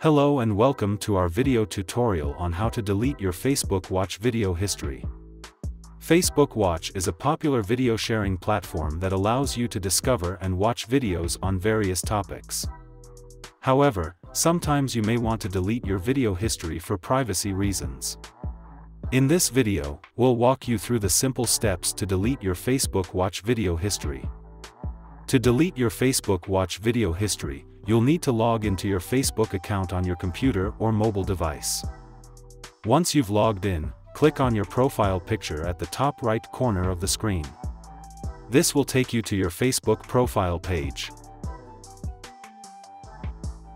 Hello and welcome to our video tutorial on how to delete your Facebook Watch video history. Facebook Watch is a popular video sharing platform that allows you to discover and watch videos on various topics. However, sometimes you may want to delete your video history for privacy reasons. In this video, we'll walk you through the simple steps to delete your Facebook Watch video history. To delete your Facebook Watch video history, you'll need to log into your Facebook account on your computer or mobile device. Once you've logged in, click on your profile picture at the top right corner of the screen. This will take you to your Facebook profile page.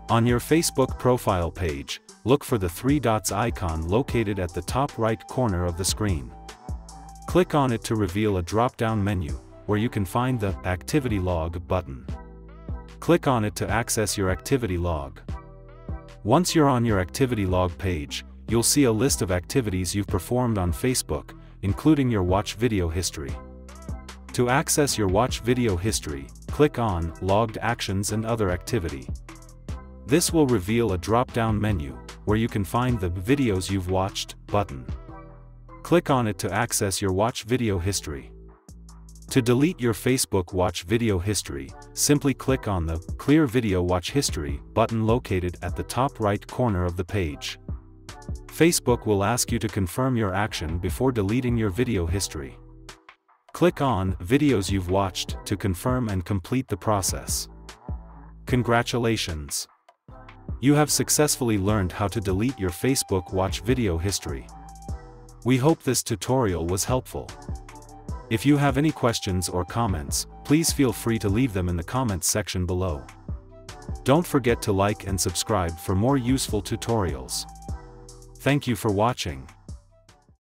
On your Facebook profile page, look for the three dots icon located at the top right corner of the screen. Click on it to reveal a drop-down menu, where you can find the Activity Log button. Click on it to access your activity log. Once you're on your activity log page, you'll see a list of activities you've performed on Facebook, including your watch video history. To access your watch video history, click on Logged Actions and Other Activity. This will reveal a drop-down menu, where you can find the Videos You've Watched button. Click on it to access your watch video history. To delete your Facebook Watch video history, simply click on the Clear Video Watch History button located at the top right corner of the page. Facebook will ask you to confirm your action before deleting your video history. Click on Videos You've Watched to confirm and complete the process. Congratulations! You have successfully learned how to delete your Facebook Watch video history. We hope this tutorial was helpful. If you have any questions or comments, please feel free to leave them in the comments section below. Don't forget to like and subscribe for more useful tutorials. Thank you for watching.